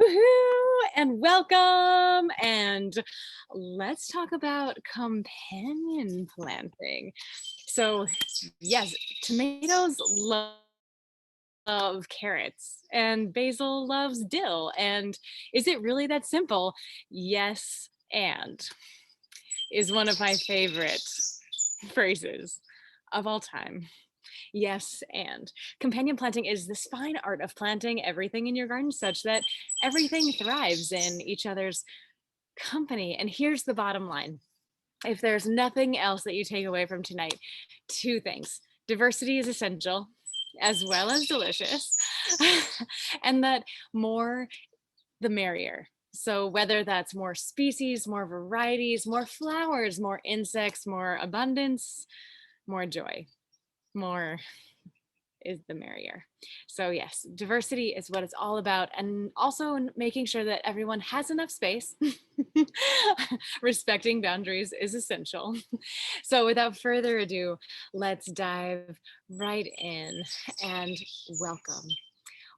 Woohoo! And welcome. And let's talk about companion planting. So, yes, tomatoes love carrots, and basil loves dill. And is it really that simple? Yes, and is one of my favorite phrases of all time. Yes, and companion planting is the fine art of planting everything in your garden such that everything thrives in each other's company. And here's the bottom line: if there's nothing else that you take away from tonight, two things. Diversity is essential as well as delicious, and that more the merrier. So, whether that's more species, more varieties, more flowers, more insects, more abundance, more joy, more is the merrier. So yes, diversity is what it's all about, and also making sure that everyone has enough space. Respecting boundaries is essential. So without further ado, let's dive right in and welcome.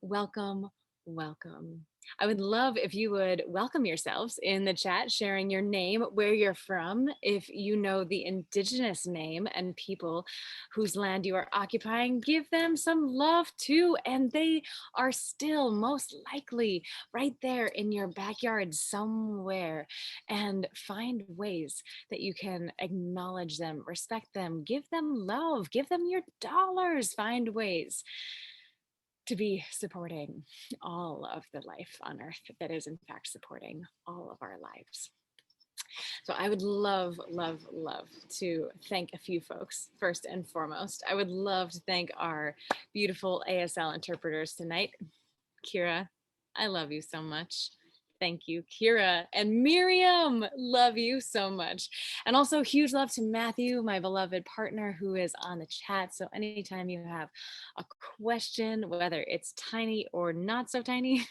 Welcome, welcome. I would love if you would welcome yourselves in the chat, sharing your name, where you're from, if you know the indigenous name and people whose land you are occupying, give them some love too. And they are still most likely right there in your backyard somewhere. And find ways that you can acknowledge them, respect them, give them love, give them your dollars, find ways to be supporting all of the life on earth that is in fact supporting all of our lives. So I would love, love, love to thank a few folks. First and foremost, I would love to thank our beautiful ASL interpreters tonight. Kira, I love you so much. Thank you, Kira and Miriam. Love you so much. And also huge love to Matthew, my beloved partner who is on the chat. So anytime you have a question, whether it's tiny or not so tiny,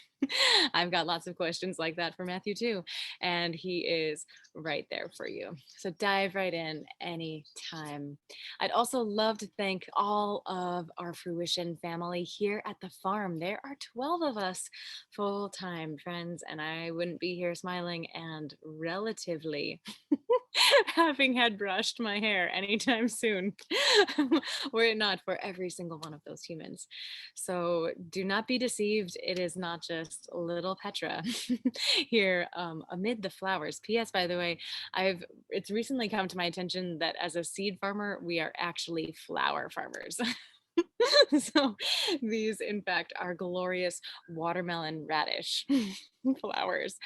I've got lots of questions like that for Matthew too. And he is right there for you. So dive right in anytime. I'd also love to thank all of our Fruition family here at the farm. There are 12 of us full-time friends, and I wouldn't be here smiling and relatively having had brushed my hair anytime soon were it not for every single one of those humans. So do not be deceived. It is not just little Petra here amid the flowers. P.S. By the way, it's recently come to my attention that as a seed farmer, we are actually flower farmers. So these, in fact, are glorious watermelon radish flowers.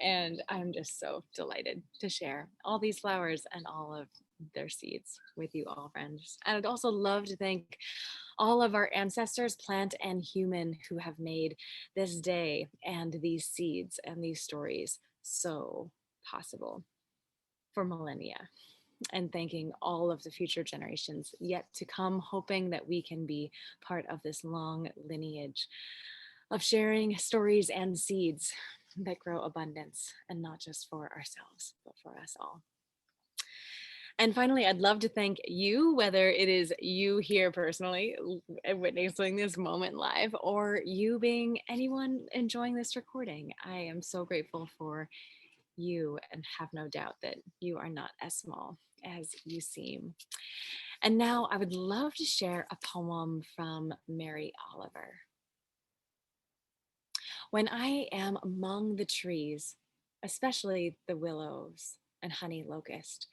And I'm just so delighted to share all these flowers and all of their seeds with you all, friends. And I'd also love to thank all of our ancestors, plant and human, who have made this day and these seeds and these stories so possible for millennia. And thanking all of the future generations yet to come, hoping that we can be part of this long lineage of sharing stories and seeds that grow abundance, and not just for ourselves, but for us all. And finally, I'd love to thank you, whether it is you here personally witnessing this moment live, or you being anyone enjoying this recording. I am so grateful for you and have no doubt that you are not as small as you seem. And now I would love to share a poem from Mary Oliver. When I am among the trees, especially the willows and honey locust,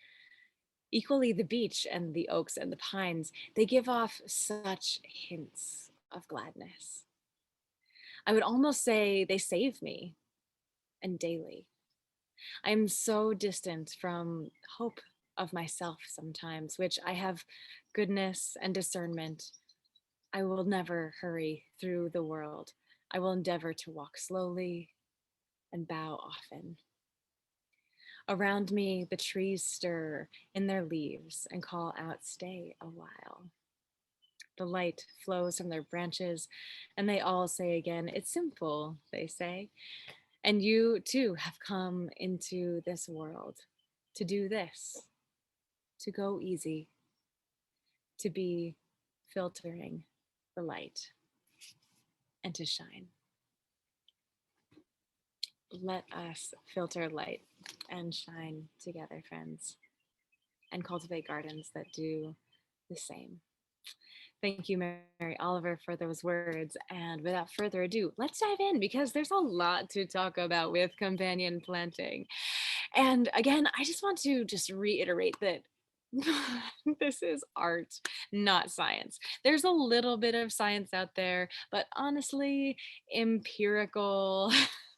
equally the beech and the oaks and the pines, they give off such hints of gladness. I would almost say they save me, and daily. I am so distant from hope of myself sometimes, which I have goodness and discernment. I will never hurry through the world. I will endeavor to walk slowly and bow often. Around me, the trees stir in their leaves and call out, "Stay a while." The light flows from their branches, and they all say again, "It's simple," they say. And you too have come into this world to do this, to go easy, to be filtering the light, and to shine. let us filter light and shine together, friends, and cultivate gardens that do the same. Thank you, Mary Oliver, for those words. And without further ado, let's dive in because there's a lot to talk about with companion planting. And again, I just want to just reiterate that this is art, not science. There's a little bit of science out there, but honestly, empirical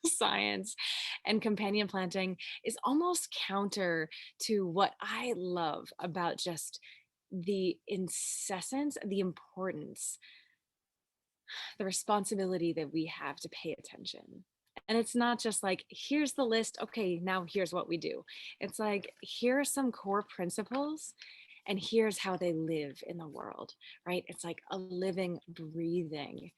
science and companion planting is almost counter to what I love about just the incessant, the importance, the responsibility that we have to pay attention. And it's not just like, here's the list. Okay, now here's what we do. It's like, here are some core principles and here's how they live in the world, right? It's like a living, breathing,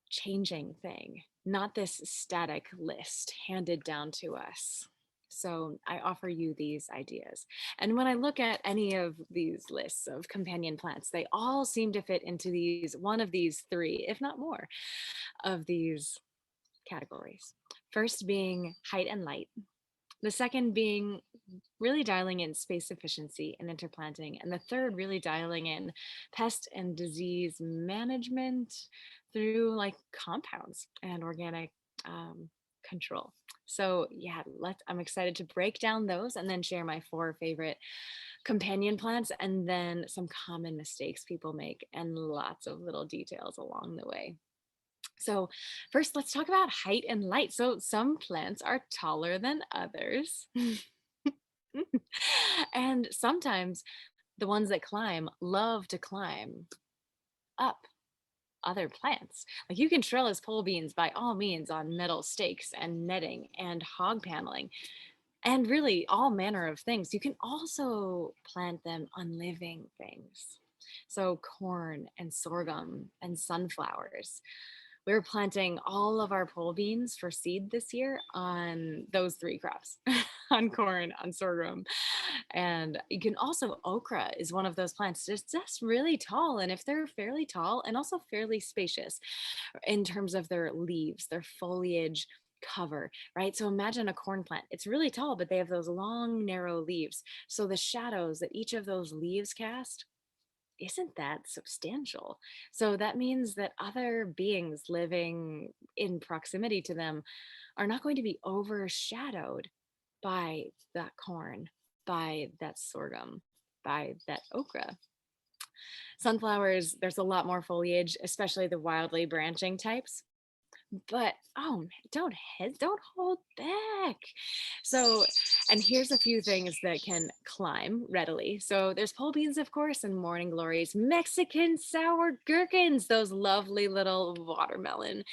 changing thing, not this static list handed down to us. So I offer you these ideas. And when I look at any of these lists of companion plants, they all seem to fit into these one of these three, if not more, of these categories. First being height and light. The second being really dialing in space efficiency and interplanting. And the third really dialing in pest and disease management through like compounds and organic control. So yeah, I'm excited to break down those and then share my four favorite companion plants and then some common mistakes people make and lots of little details along the way. So, first, let's talk about height and light. So, some plants are taller than others. And sometimes the ones that climb love to climb up other plants. Like you can trellis pole beans by all means on metal stakes and netting and hog paneling and really all manner of things. You can also plant them on living things. So, corn and sorghum and sunflowers. We're planting all of our pole beans for seed this year on those three crops on corn, on sorghum. And you can also, okra is one of those plants. It's just really tall. And if they're fairly tall and also fairly spacious in terms of their leaves, their foliage, cover, right? So imagine a corn plant. It's really tall, but they have those long, narrow leaves. So the shadows that each of those leaves cast isn't that substantial. So that means that other beings living in proximity to them are not going to be overshadowed by that corn, by that sorghum, by that okra. Sunflowers, there's a lot more foliage, especially the wildly branching types. But oh, don't hold back. So, and here's a few things that can climb readily. So there's pole beans, of course, and morning glories, Mexican sour gherkins, those lovely little watermelon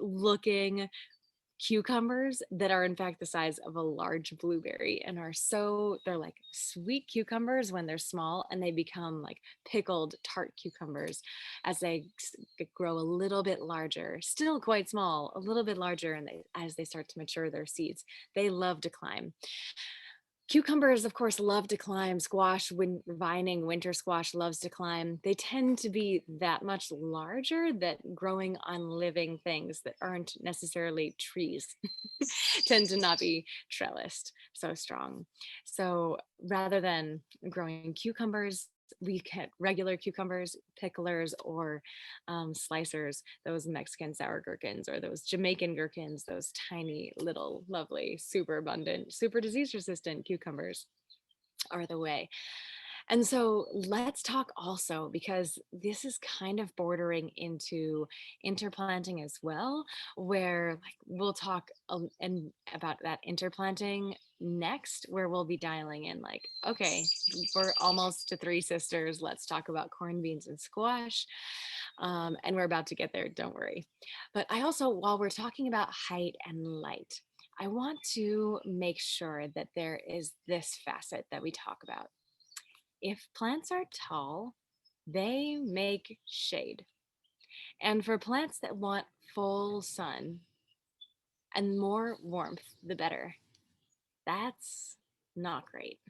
looking cucumbers that are in fact the size of a large blueberry and they're like sweet cucumbers when they're small and they become like pickled tart cucumbers as they grow a little bit larger, still quite small, a little bit larger, and as they start to mature their seeds. They love to climb. Cucumbers, of course, love to climb. Squash, when vining, winter squash loves to climb. They tend to be that much larger that growing on living things that aren't necessarily trees tend to not be trellised so strong. So rather than growing cucumbers, we get regular cucumbers, picklers, or slicers, those Mexican sour gherkins or those Jamaican gherkins, those tiny little lovely, super abundant, super disease resistant cucumbers are the way. And so let's talk also, because this is kind of bordering into interplanting as well, where like we'll talk and about that interplanting next, where we'll be dialing in like, okay, we're almost to three sisters. Let's talk about corn, beans, and squash. And we're about to get there, don't worry. But I also, while we're talking about height and light, I want to make sure that there is this facet that we talk about. If plants are tall, they make shade. And for plants that want full sun and more warmth, the better. That's not great.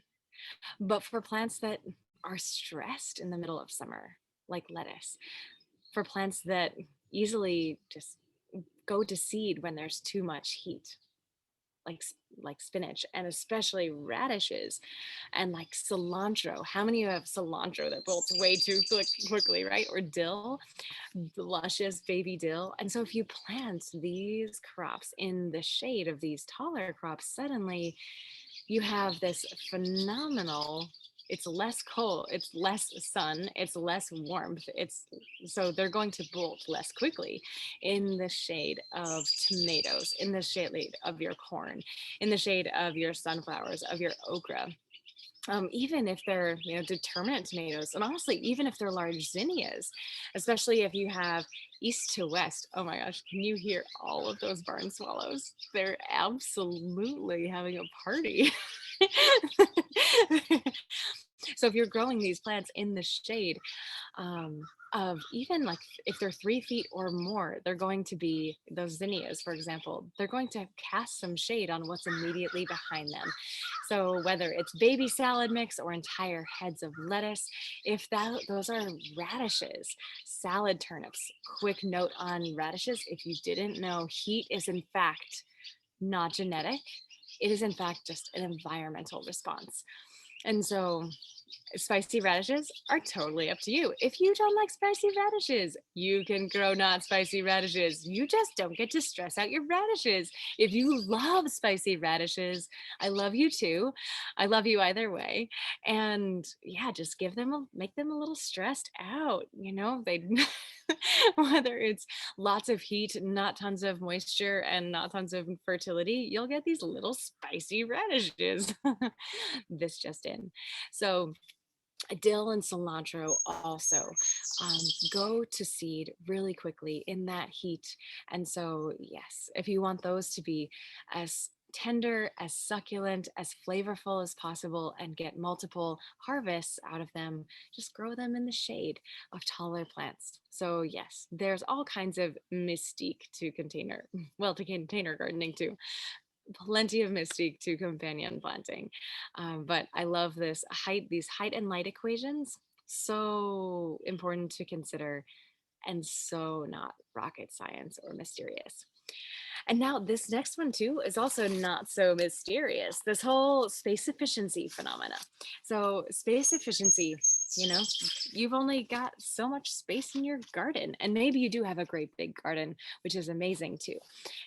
But for plants that are stressed in the middle of summer, like lettuce, for plants that easily just go to seed when there's too much heat, like spinach, and especially radishes and like cilantro. How many of you have cilantro that bolts way too quickly, right? Or dill, luscious baby dill. And so if you plant these crops in the shade of these taller crops, suddenly you have this phenomenal, it's less cold, it's less sun, it's less warmth, it's so they're going to bolt less quickly in the shade of tomatoes, in the shade of your corn, in the shade of your sunflowers, of your okra. Even if they're, determinate tomatoes, and honestly, even if they're large zinnias, especially if you have east to west. Oh my gosh, can you hear all of those barn swallows? They're absolutely having a party. So if you're growing these plants in the shade, um, of even like if they're 3 feet or more, they're going to be those zinnias, for example, they're going to cast some shade on what's immediately behind them. So whether it's baby salad mix or entire heads of lettuce, if those are radishes, salad turnips. Quick note on radishes: if you didn't know, heat is in fact not genetic. It is in fact just an environmental response. And so spicy radishes are totally up to you. If you don't like spicy radishes, you can grow not spicy radishes. You just don't get to stress out your radishes. If you love spicy radishes, I love you too. I love you either way. And yeah, just make them a little stressed out. They whether it's lots of heat, not tons of moisture, and not tons of fertility, you'll get these little spicy radishes. This just in. So dill and cilantro also um, go to seed really quickly in that heat. And so, yes, if you want those to be as tender, as succulent, as flavorful as possible, and get multiple harvests out of them, just grow them in the shade of taller plants. So, yes, there's all kinds of mystique to container gardening too. Plenty of mystique to companion planting. But I love these height and light equations. So important to consider, and so not rocket science or mysterious. And now this next one too is also not so mysterious. This whole space efficiency phenomena. So space efficiency, you know, you've only got so much space in your garden, and maybe you do have a great big garden, which is amazing too.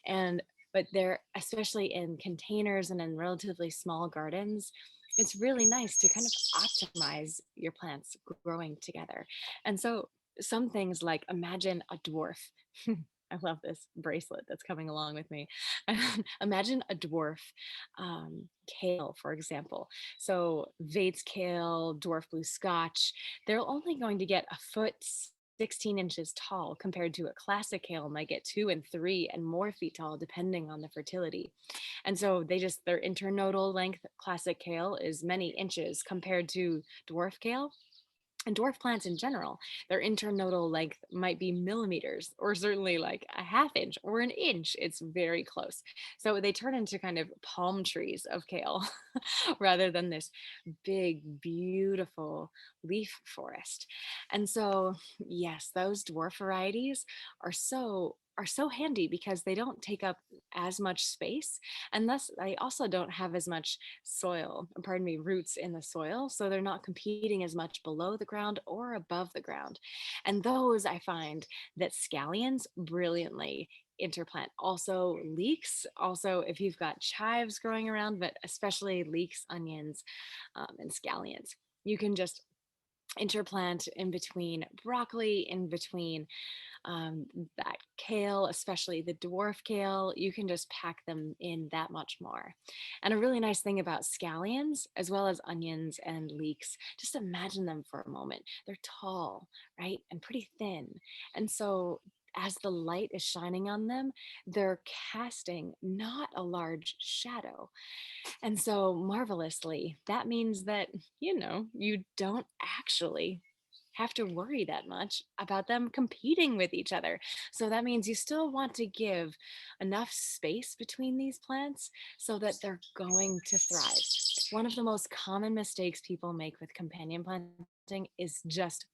And but they're, especially in containers and in relatively small gardens, it's really nice to kind of optimize your plants growing together. And so some things like, imagine a dwarf. I love this bracelet that's coming along with me. Imagine a dwarf kale, for example. So Vate's kale, dwarf blue scotch, they're only going to get a foot 16 inches tall, compared to a classic kale might get 2 and 3 and more feet tall, depending on the fertility. And so their internodal length, classic kale, is many inches compared to dwarf kale. And dwarf plants in general, their internodal length might be millimeters, or certainly like a half inch or an inch. It's very close. So they turn into kind of palm trees of kale rather than this big, beautiful leaf forest. And so, yes, those dwarf varieties are so handy because they don't take up as much space, and thus they also don't have as much roots in the soil, so they're not competing as much below the ground or above the ground. And those, I find that scallions brilliantly interplant. Also leeks, also if you've got chives growing around, but especially leeks, onions, and scallions, you can just interplant in between broccoli, in between um, that kale, especially the dwarf kale. You can just pack them in that much more. And a really nice thing about scallions, as well as onions and leeks, just imagine them for a moment. They're tall, right? And pretty thin. And so as the light is shining on them, they're casting not a large shadow. And so, marvelously, that means that, you don't actually have to worry that much about them competing with each other. So that means you still want to give enough space between these plants so that they're going to thrive. One of the most common mistakes people make with companion planting is just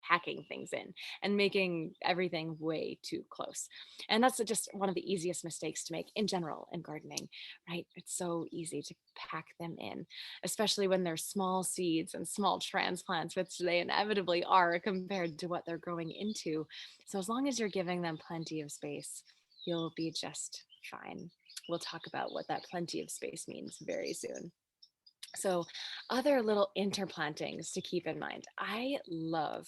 packing things in and making everything way too close. And that's just one of the easiest mistakes to make in general in gardening, right? It's so easy to pack them in, especially when they're small seeds and small transplants, which they inevitably are compared to what they're growing into. So as long as you're giving them plenty of space, you'll be just fine. We'll talk about what that plenty of space means very soon. So, other little interplantings to keep in mind. I love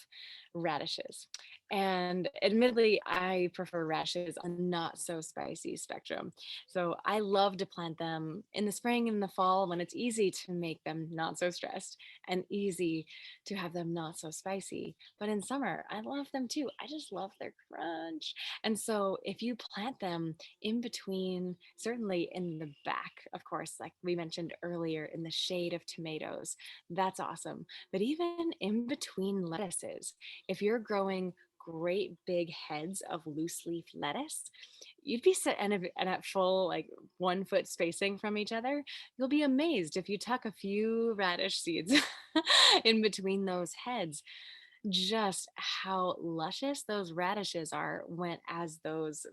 radishes. And admittedly, I prefer radishes on not so spicy spectrum. So, I love to plant them in the spring and the fall when it's easy to make them not so stressed and easy to have them not so spicy. But in summer, I love them too. I just love their crunch. And so, if you plant them in between, certainly in the back, of course, like we mentioned earlier, in the shade of tomatoes. That's awesome. But even in between lettuces, if you're growing great big heads of loose leaf lettuce, you'd be set and at full like 1 foot spacing from each other. You'll be amazed if you tuck a few radish seeds in between those heads, just how luscious those radishes are when as those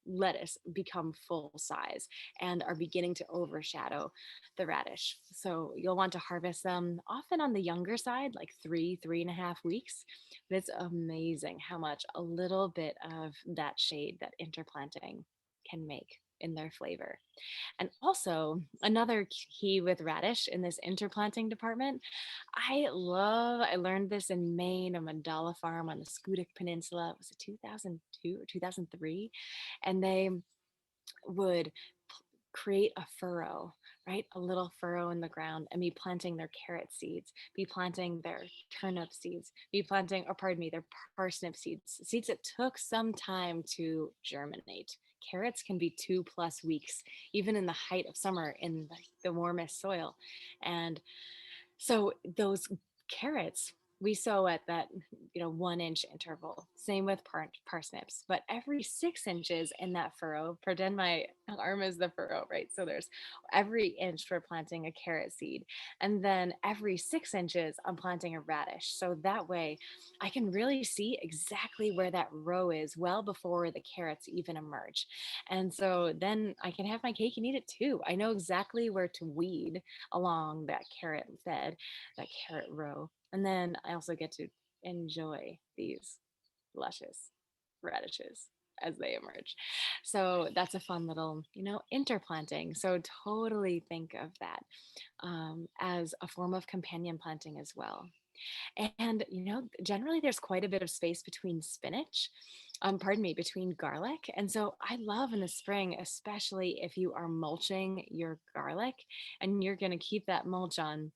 lettuce become full size and are beginning to overshadow the radish. So you'll want to harvest them often on the younger side, like 3.5 weeks. But it's amazing how much a little bit of that shade, that interplanting, can make in their flavor. And also, another key with radish in this interplanting department, I learned this in Maine, a mandala farm on the Scoodic Peninsula. Was it 2002 or 2003? And they would create a furrow, right? A little furrow in the ground and be planting their carrot seeds, be planting their turnip seeds, be planting, or pardon me, their parsnip seeds, seeds that took some time to germinate. Carrots can be 2+ weeks, even in the height of summer in the warmest soil. And so those carrots we sow at that 1 inch interval. Same with parsnips, but every 6 inches in that furrow. Pretend my arm is the furrow, right? So there's every inch for planting a carrot seed, and then every 6 inches I'm planting a radish. So that way, I can really see exactly where that row is well before the carrots even emerge, and so then I can have my cake and eat it too. I know exactly where to weed along that carrot bed, that carrot row. And then I also get to enjoy these luscious radishes as they emerge. So that's a fun little, interplanting. So totally think of that as a form of companion planting as well. And, generally there's quite a bit of space between spinach, pardon me, between garlic. And so I love in the spring, especially if you are mulching your garlic and you're going to keep that mulch on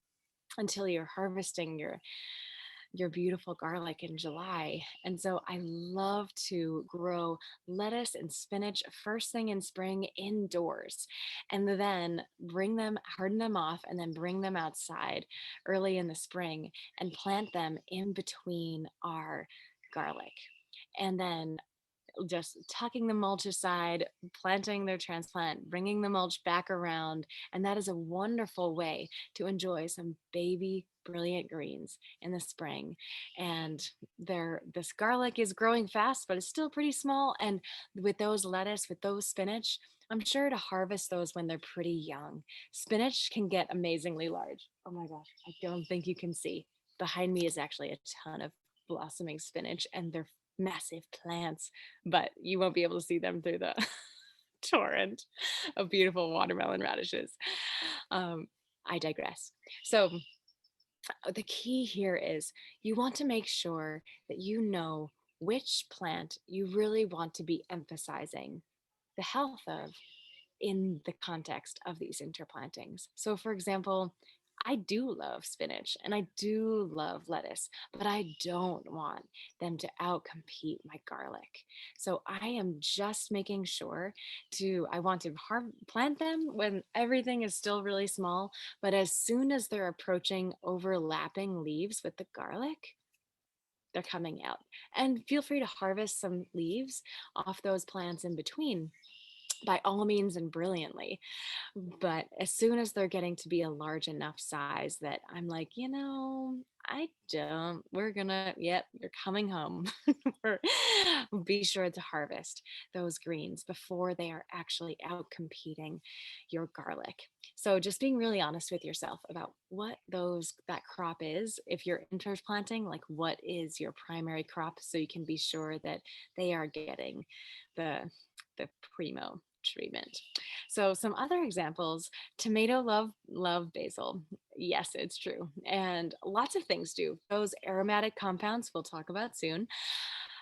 until you're harvesting your beautiful garlic in July. And so I love to grow lettuce and spinach first thing in spring indoors and then bring them, harden them off, and then bring them outside early in the spring and plant them in between our garlic. And then just tucking the mulch aside, planting their transplant, bringing the mulch back around. And that is a wonderful way to enjoy some baby brilliant greens in the spring. And this garlic is growing fast, but it's still pretty small. And with those lettuce, with those spinach, I'm sure to harvest those when they're pretty young. Spinach can get amazingly large. Oh my gosh, I don't think you can see. Behind me is actually a ton of blossoming spinach, and they're massive plants, but you won't be able to see them through the torrent of beautiful watermelon radishes. Um, I digress. So, the key here is you want to make sure that you know which plant you really want to be emphasizing the health of in the context of these interplantings. So, for example, I do love spinach and I do love lettuce, but I don't want them to outcompete my garlic. So I am just making sure I want to plant them when everything is still really small, but as soon as they're approaching overlapping leaves with the garlic, they're coming out. And feel free to harvest some leaves off those plants in between by all means and brilliantly. But as soon as they're getting to be a large enough size that I'm like, I don't. We're gonna, yep, you're coming home. We're- Be sure to harvest those greens before they are actually out competing your garlic. So just being really honest with yourself about what that crop is. If you're interplanting, like what is your primary crop, so you can be sure that they are getting the the primo treatment. So some other examples, tomato love basil. Yes, it's true. And lots of things do. Those aromatic compounds we'll talk about soon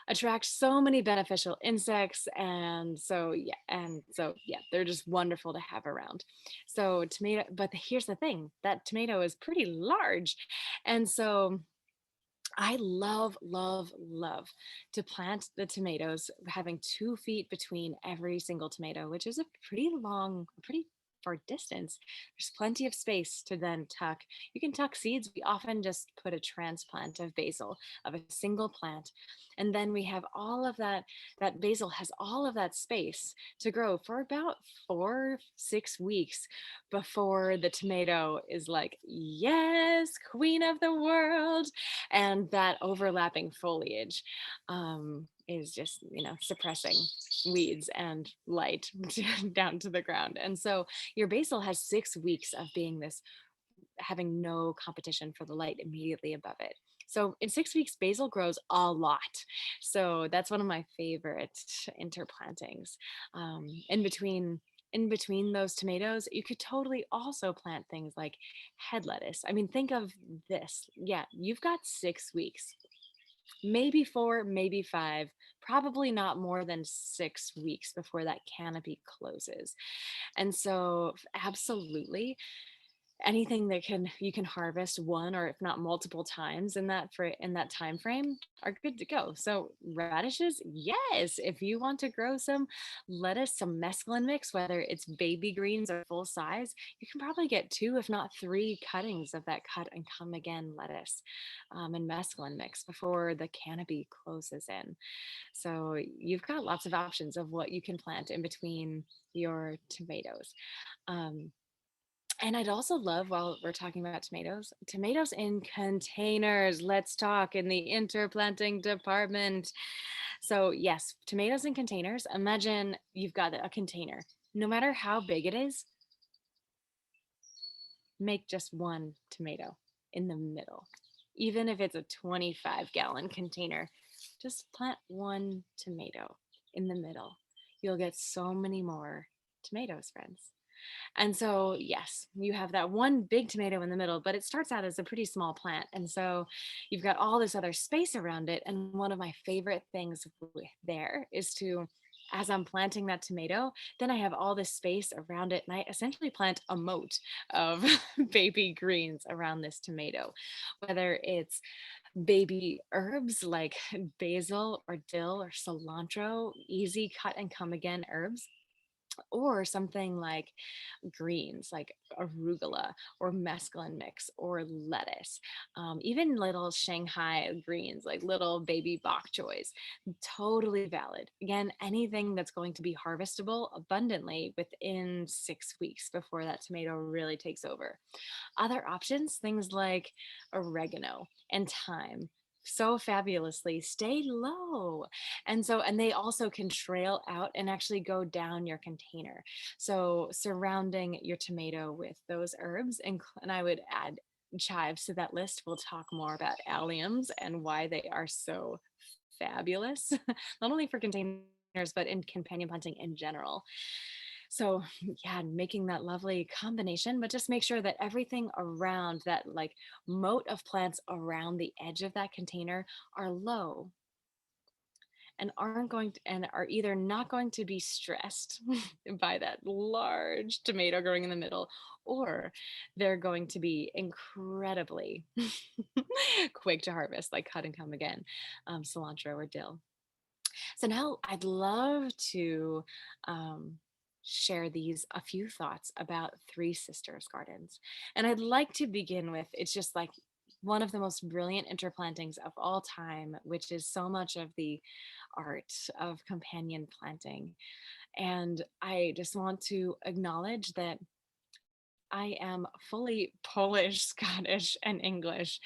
attract so many beneficial insects, and so yeah, they're just wonderful to have around. So tomato, but here's the thing, that tomato is pretty large. And so I love to plant the tomatoes, having 2 feet between every single tomato, which is a pretty far distance. There's plenty of space to then tuck. You can tuck seeds. We often just put a transplant of basil, of a single plant. And then we have all of that basil has all of that space to grow for about 4, 6 weeks before the tomato is like, yes, queen of the world. And that overlapping foliage is just, suppressing weeds and light down to the ground. And so your basil has 6 weeks of being this, having no competition for the light immediately above it. So in 6 weeks, basil grows a lot. So that's one of my favorite interplantings. In between those tomatoes, you could totally also plant things like head lettuce. I mean, think of this. Yeah, you've got 6 weeks, maybe four, maybe five, probably not more than 6 weeks before that canopy closes. And so, absolutely, anything that you can harvest one or if not multiple times in that time frame are good to go. So radishes, yes, if you want to grow some lettuce, some mesclun mix, whether it's baby greens or full size, you can probably get 2 if not 3 cuttings of that cut and come again lettuce, and mesclun mix before the canopy closes in. So you've got lots of options of what you can plant in between your tomatoes. um, and I'd also love, while we're talking about tomatoes, tomatoes in containers. Let's talk in the interplanting department. So, yes, tomatoes in containers. Imagine you've got a container. No matter how big it is, make just one tomato in the middle. Even if it's a 25-gallon container, just plant one tomato in the middle. You'll get so many more tomatoes, friends. And so, yes, you have that one big tomato in the middle, but it starts out as a pretty small plant. And so you've got all this other space around it. And one of my favorite things there is to, as I'm planting that tomato, then I have all this space around it. And I essentially plant a moat of baby greens around this tomato, whether it's baby herbs like basil or dill or cilantro, easy cut and come again herbs, or something like greens like arugula or mesclun mix or lettuce, even little Shanghai greens like little baby bok choys. Totally valid. Again, anything that's going to be harvestable abundantly within 6 weeks before that tomato really takes over. Other options, things like oregano and thyme, so fabulously stay low. And they also can trail out and actually go down your container. So surrounding your tomato with those herbs, and I would add chives to that list. We'll talk more about alliums and why they are so fabulous, not only for containers, but in companion planting in general. So, yeah, making that lovely combination, but just make sure that everything around that, like, moat of plants around the edge of that container, are low and aren't going to, and are either not going to be stressed by that large tomato growing in the middle, or they're going to be incredibly quick to harvest, like cut and come again, cilantro or dill. So now I'd love to um, share a few thoughts about Three Sisters Gardens. And I'd like to begin with, it's just like one of the most brilliant interplantings of all time, which is so much of the art of companion planting. And I just want to acknowledge that I am fully Polish, Scottish, and English,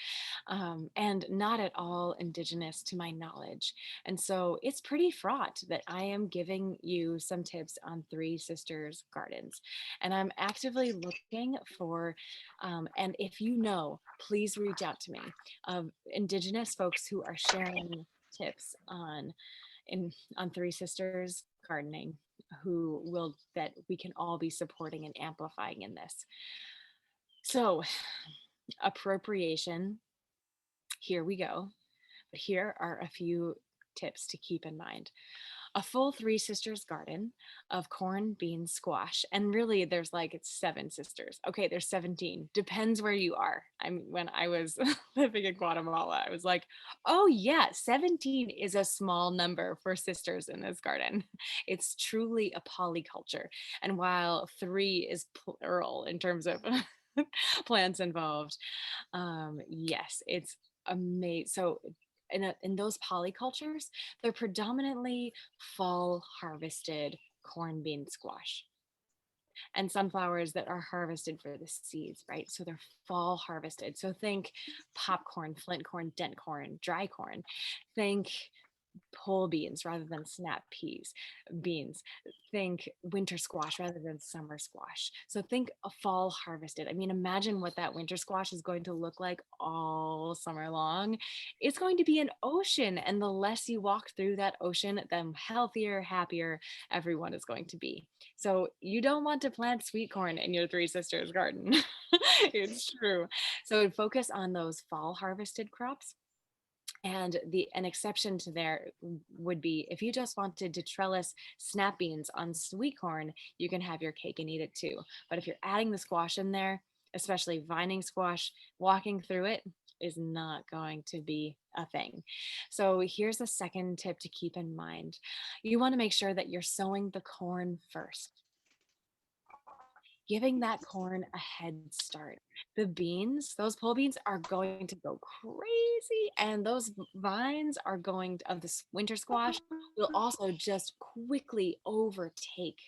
and not at all indigenous to my knowledge. And so it's pretty fraught that I am giving you some tips on Three Sisters Gardens. And I'm actively looking for, and if you know, please reach out to me, of indigenous folks who are sharing tips on Three Sisters Gardening, who will that we can all be supporting and amplifying in this. So, appropriation, here we go. But here are a few tips to keep in mind. A full Three Sisters garden of corn, beans, squash, and really there's like it's seven sisters. Okay, there's 17. Depends where you are. When I was living in Guatemala, I was like, oh yeah, 17 is a small number for sisters in this garden. It's truly a polyculture. And while three is plural in terms of plants involved, yes, it's amazing. So in those polycultures, they're predominantly fall harvested corn, bean, squash, and sunflowers that are harvested for the seeds, right? So they're fall harvested. So think popcorn, flint corn, dent corn, dry corn. Think pole beans rather than snap beans. Think winter squash rather than summer squash. So think a fall harvested. I mean, imagine what that winter squash is going to look like all summer long. It's going to be an ocean, and the less you walk through that ocean, the healthier, happier everyone is going to be. So you don't want to plant sweet corn in your Three Sisters garden. It's true. So focus on those fall harvested crops, and an exception to there would be if you just wanted to trellis snap beans on sweet corn, you can have your cake and eat it too. But if you're adding the squash in there, especially vining squash, walking through it is not going to be a thing. So here's a second tip to keep in mind. You want to make sure that you're sowing the corn first, giving that corn a head start. The beans, those pole beans are going to go crazy, and those vines are going to, of this winter squash will also just quickly overtake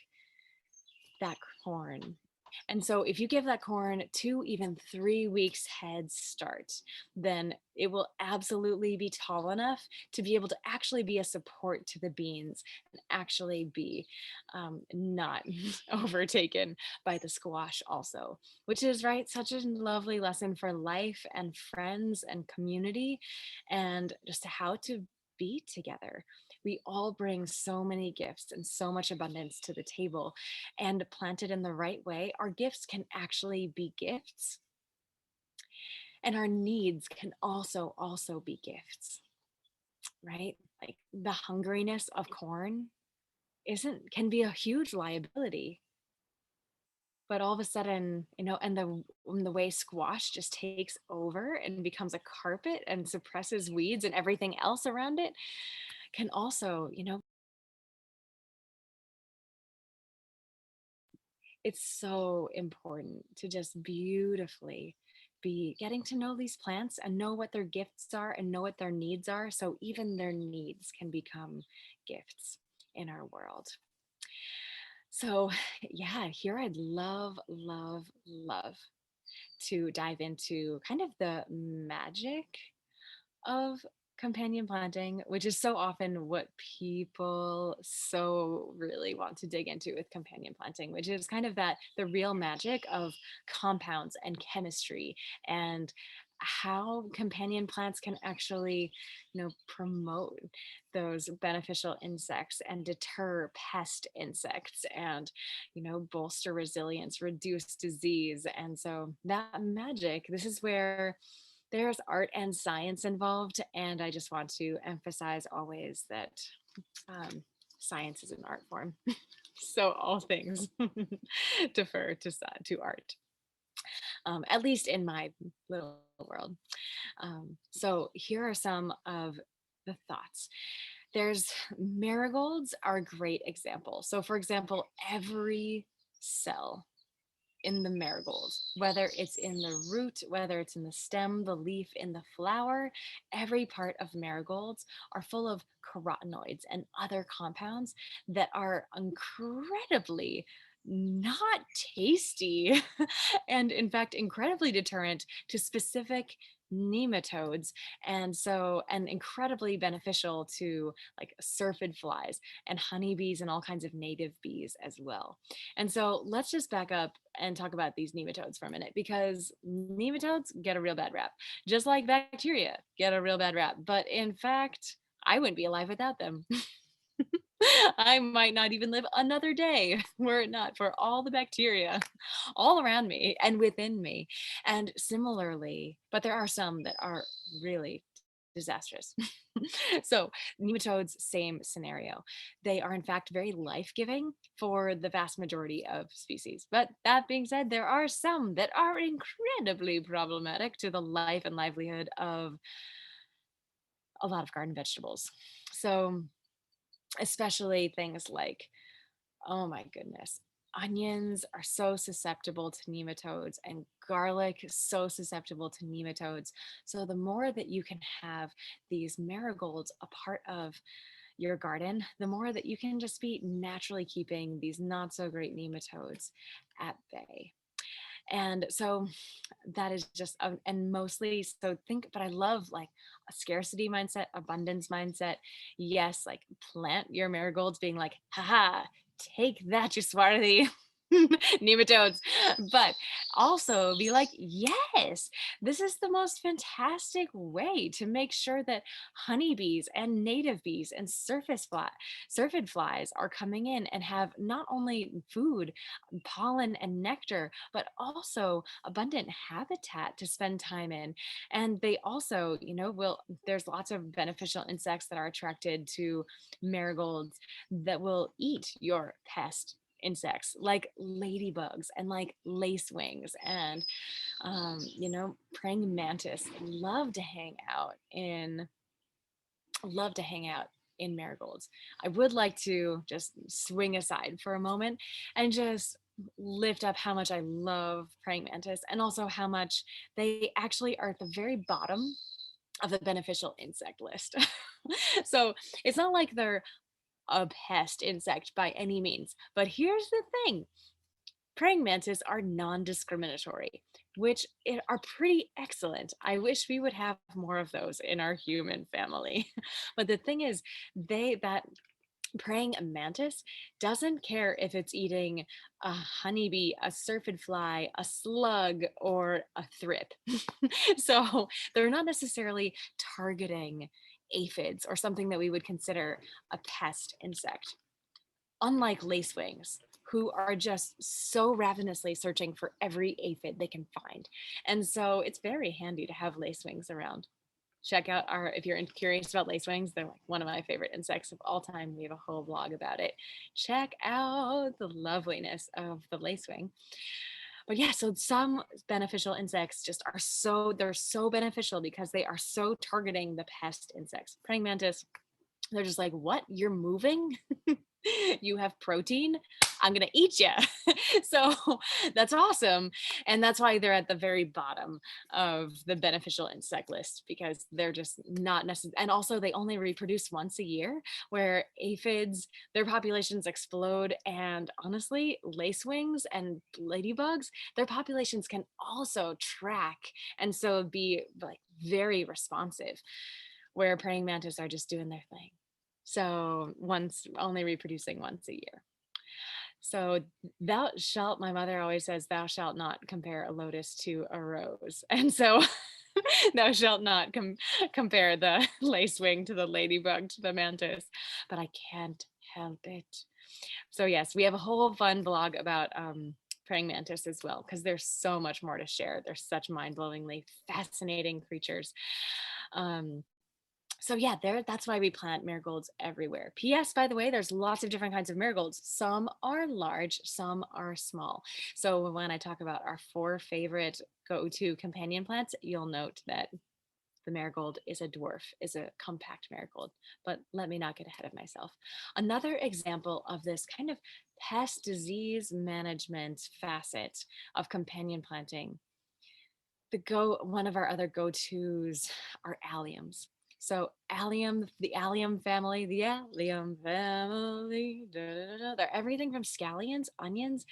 that corn. And so if you give that corn 2, even 3 weeks head start, then it will absolutely be tall enough to be able to actually be a support to the beans and actually be not overtaken by the squash also, which is right, such a lovely lesson for life and friends and community and just how to be together. We all bring so many gifts and so much abundance to the table, and planted in the right way, our gifts can actually be gifts, and our needs can also be gifts, right? Like the hungriness of corn isn't can be a huge liability, but all of a sudden, and the way squash just takes over and becomes a carpet and suppresses weeds and everything else around it, can also, it's so important to just beautifully be getting to know these plants and know what their gifts are and know what their needs are. So even their needs can become gifts in our world. So, yeah, here I'd love to dive into kind of the magic of companion planting, which is so often what people so really want to dig into with companion planting, which is kind of that the real magic of compounds and chemistry and how companion plants can actually, promote those beneficial insects and deter pest insects and, bolster resilience, reduce disease. And so that magic, this is where there's art and science involved, and I just want to emphasize always that um, science is an art form. So all things defer to art, at least in my little world. So here are some of the thoughts. There's marigolds are a great example. So for example, every cell in the marigold, whether it's in the root, whether it's in the stem, the leaf, in the flower, every part of marigolds are full of carotenoids and other compounds that are incredibly not tasty and in fact incredibly deterrent to specific nematodes, and incredibly beneficial to like syrphid flies and honeybees and all kinds of native bees as well. And so let's just back up and talk about these nematodes for a minute, because nematodes get a real bad rap, just like bacteria get a real bad rap. But in fact, I wouldn't be alive without them. I might not even live another day were it not for all the bacteria all around me and within me. And similarly, but there are some that are really disastrous. So, nematodes, same scenario. They are, in fact, very life giving for the vast majority of species. But that being said, there are some that are incredibly problematic to the life and livelihood of a lot of garden vegetables. So, especially things like, oh my goodness, onions are so susceptible to nematodes, and garlic is so susceptible to nematodes. So, the more that you can have these marigolds a part of your garden, the more that you can just be naturally keeping these not so great nematodes at bay. And so that is just, and mostly, so think, but I love like a scarcity mindset, abundance mindset. Yes, like plant your marigolds being like, haha, take that, you swarthy nematodes. But also be like, yes, this is the most fantastic way to make sure that honeybees and native bees and syrphid flies are coming in and have not only food, pollen, and nectar, but also abundant habitat to spend time in. And they also, there's lots of beneficial insects that are attracted to marigolds that will eat your pest insects like ladybugs and like lacewings and praying mantis love to hang out in marigolds. I would like to just swing aside for a moment and just lift up how much I love praying mantis, and also how much they actually are at the very bottom of the beneficial insect list. So it's not like they're a pest insect by any means, but here's the thing: praying mantis are non-discriminatory, which are pretty excellent. I wish we would have more of those in our human family. But the thing is, that praying mantis doesn't care if it's eating a honeybee, a syrphid fly, a slug, or a thrip. So they're not necessarily targeting aphids or something that we would consider a pest insect, unlike lacewings, who are just so ravenously searching for every aphid they can find. And so it's very handy to have lacewings around. Check out our, if you're curious about lacewings, they're like one of my favorite insects of all time. We have a whole blog about it. Check out the loveliness of the lacewing. But yeah, so some beneficial insects just are they're so beneficial because they are so targeting the pest insects. Praying mantis, they're just like, what? You're moving? You have protein? I'm going to eat you. So that's awesome. And that's why they're at the very bottom of the beneficial insect list, because they're just not necessary. And also, they only reproduce once a year, where aphids, their populations explode. And honestly, lacewings and ladybugs, their populations can also track and so be like very responsive, where praying mantis are just doing their thing. So only reproducing once a year. So thou shalt, my mother always says, thou shalt not compare a lotus to a rose. And so thou shalt not compare the lacewing to the ladybug to the mantis, but I can't help it. So yes, we have a whole fun blog about praying mantis as well, because there's so much more to share. They're such mind-blowingly fascinating creatures. So yeah, that's why we plant marigolds everywhere. P.S. By the way, there's lots of different kinds of marigolds. Some are large, some are small. So when I talk about our 4 favorite go-to companion plants, you'll note that the marigold is a dwarf, is a compact marigold. But let me not get ahead of myself. Another example of this kind of pest disease management facet of companion planting, one of our other go-tos are alliums. So allium, the allium family, da, da, da, They're everything from scallions, onions,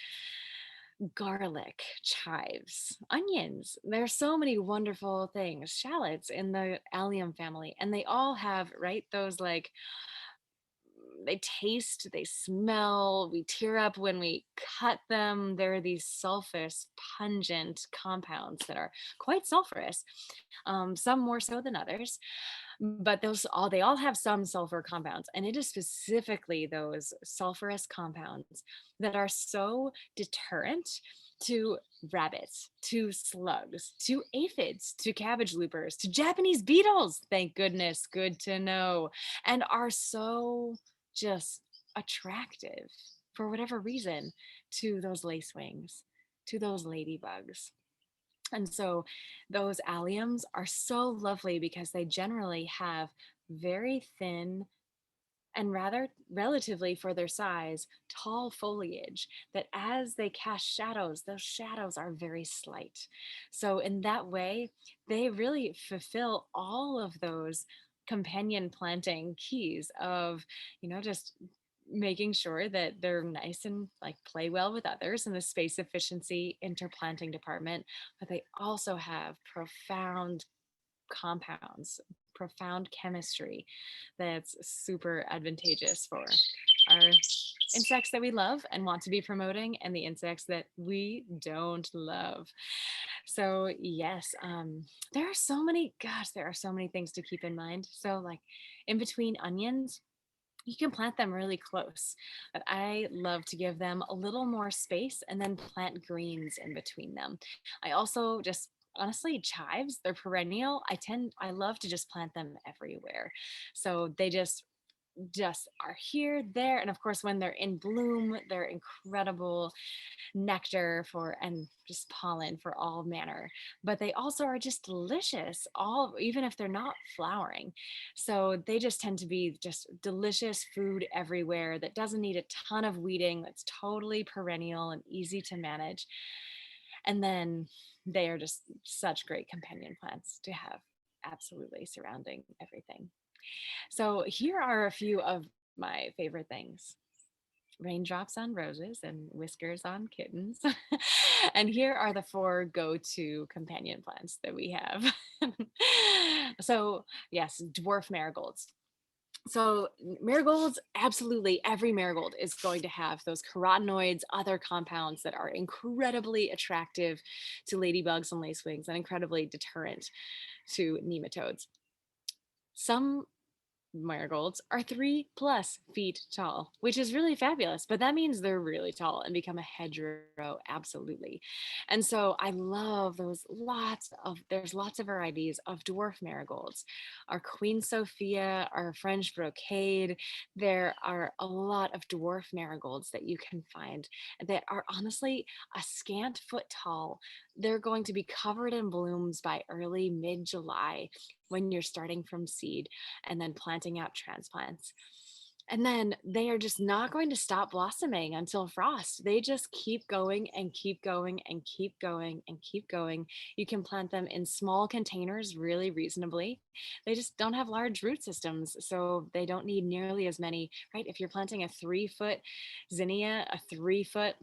garlic, chives, onions. There's so many wonderful things, shallots in the allium family, and they all have, right, those like they taste, they smell, we tear up when we cut them. There are these sulfurous, pungent compounds that are quite sulfurous, some more so than others. But they all have some sulfur compounds, and it is specifically those sulfurous compounds that are so deterrent to rabbits, to slugs, to aphids, to cabbage loopers, to Japanese beetles. Thank goodness, good to know, and are so just attractive for whatever reason to those lacewings, to those ladybugs. And so those alliums are so lovely because they generally have very thin and rather relatively for their size, tall foliage that as they cast shadows, those shadows are very slight. So, in that way, they really fulfill all of those companion planting keys of, just making sure that they're nice and like play well with others in the space efficiency interplanting department, but they also have profound compounds, profound chemistry that's super advantageous for our insects that we love and want to be promoting, and the insects that we don't love. So, yes, there are so many, gosh, there are so many things to keep in mind. So, like in between onions, you can plant them really close, but I love to give them a little more space and then plant greens in between them. I also just honestly chives, they're perennial. I love to just plant them everywhere. So they just are here, there, and of course when they're in bloom, they're incredible nectar for and just pollen for all manner, but they also are just delicious all even if they're not flowering. So they just tend to be just delicious food everywhere that doesn't need a ton of weeding, that's totally perennial and easy to manage. And then they are just such great companion plants to have absolutely surrounding everything. So here are a few of my favorite things: raindrops on roses and whiskers on kittens. And here are the four go-to companion plants that we have. So, yes, dwarf marigolds. So, marigolds, absolutely every marigold is going to have those carotenoids, other compounds that are incredibly attractive to ladybugs and lacewings and incredibly deterrent to nematodes. Some marigolds are 3+ feet tall, which is really fabulous, but that means they're really tall and become a hedgerow, absolutely. And so I love there's lots of varieties of dwarf marigolds. Our Queen Sophia, our French brocade, there are a lot of dwarf marigolds that you can find that are honestly a scant foot tall. They're going to be covered in blooms by early mid-July when you're starting from seed and then planting out transplants. And then they are just not going to stop blossoming until frost. They just keep going and keep going and keep going and keep going. You can plant them in small containers really reasonably. They just don't have large root systems, so they don't need nearly as many, right? If you're planting a 3 foot zinnia, a 3 foot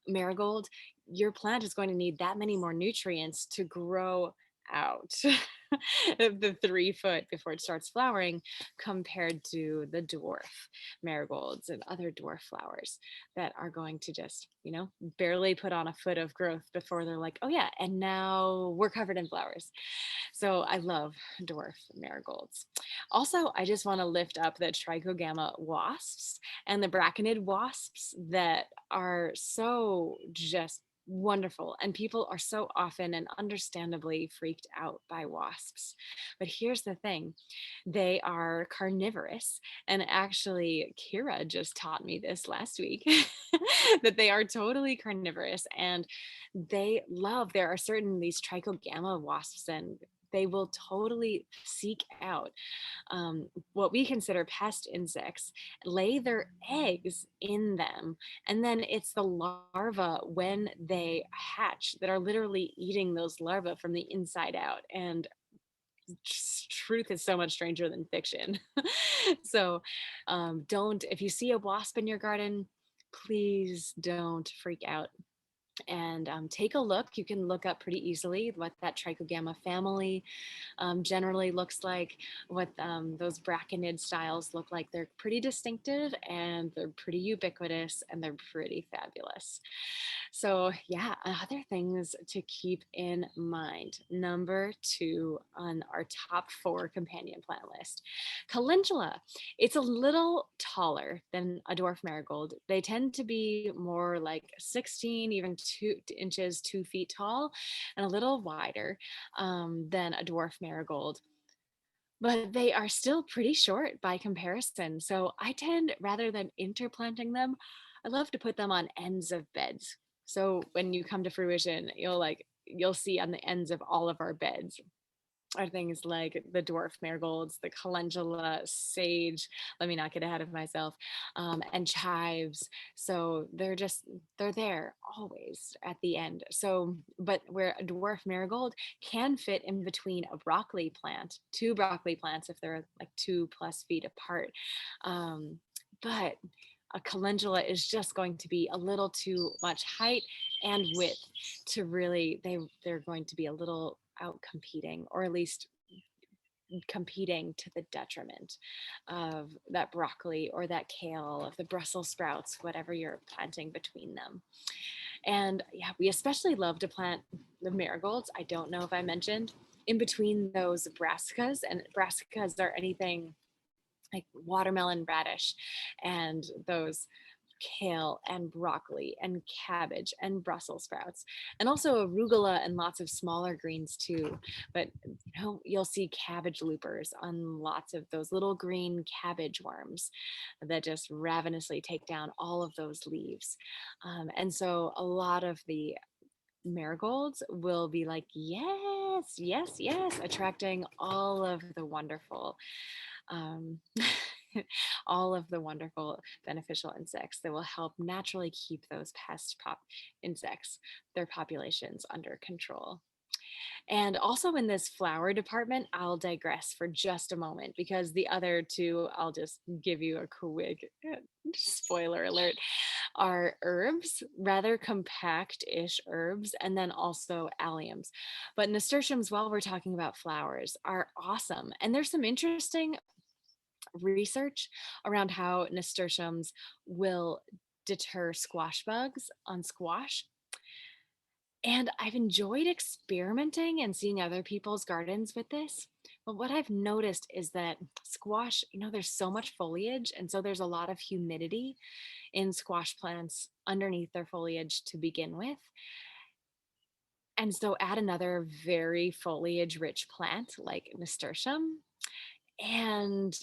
marigold, your plant is going to need that many more nutrients to grow out the 3 foot before it starts flowering compared to the dwarf marigolds and other dwarf flowers that are going to just, barely put on a foot of growth before they're like, oh yeah, and now we're covered in flowers. So I love dwarf marigolds. Also, I just want to lift up the trichogamma wasps and the braconid wasps that are so just wonderful, and people are so often and understandably freaked out by wasps. But here's the thing: they are carnivorous, and actually Kira just taught me this last week that they are totally carnivorous, and there are certain these trichogamma wasps, and they will totally seek out what we consider pest insects, lay their eggs in them, and then it's the larvae when they hatch that are literally eating those larvae from the inside out. And truth is so much stranger than fiction. So don't, if you see a wasp in your garden, please don't freak out and take a look. You can look up pretty easily what that trichogamma family generally looks like, what those braconid styles look like. They're pretty distinctive and they're pretty ubiquitous and they're pretty fabulous. So, yeah, other things to keep in mind. Number two on our top four companion plant list, calendula. It's a little taller than a dwarf marigold. They tend to be more like 16, even 2 inches, 2 feet tall, and a little wider than a dwarf marigold. But they are still pretty short by comparison. So I tend, rather than interplanting them, I love to put them on ends of beds. So when you come to fruition, you'll see on the ends of all of our beds are things like the dwarf marigolds, the calendula, sage, let me not get ahead of myself, and chives. So they're there always at the end. So, but where a dwarf marigold can fit in between a broccoli plant, two broccoli plants, if they're like 2+ feet apart. But a calendula is just going to be a little too much height and width to really, they're going to be a little out competing, or at least competing to the detriment of that broccoli or that kale, of the Brussels sprouts, whatever you're planting between them. And yeah, we especially love to plant the marigolds. I don't know if I mentioned in between those brassicas, and brassicas are anything like watermelon radish and those kale and broccoli and cabbage and Brussels sprouts, and also arugula and lots of smaller greens too. But you'll see cabbage loopers on lots of those little green cabbage worms that just ravenously take down all of those leaves. And so a lot of the marigolds will be like, yes, yes, yes, attracting all of the wonderful um, all of the wonderful beneficial insects that will help naturally keep those insects, their populations under control. And also in this flower department, I'll digress for just a moment because the other two, I'll just give you a quick spoiler alert, are herbs, rather compact-ish herbs, and then also alliums. But nasturtiums, while we're talking about flowers, are awesome. And there's some interesting research around how nasturtiums will deter squash bugs on squash. And I've enjoyed experimenting and seeing other people's gardens with this. But what I've noticed is that squash, there's so much foliage. And so there's a lot of humidity in squash plants underneath their foliage to begin with. And so add another very foliage rich plant like nasturtium, and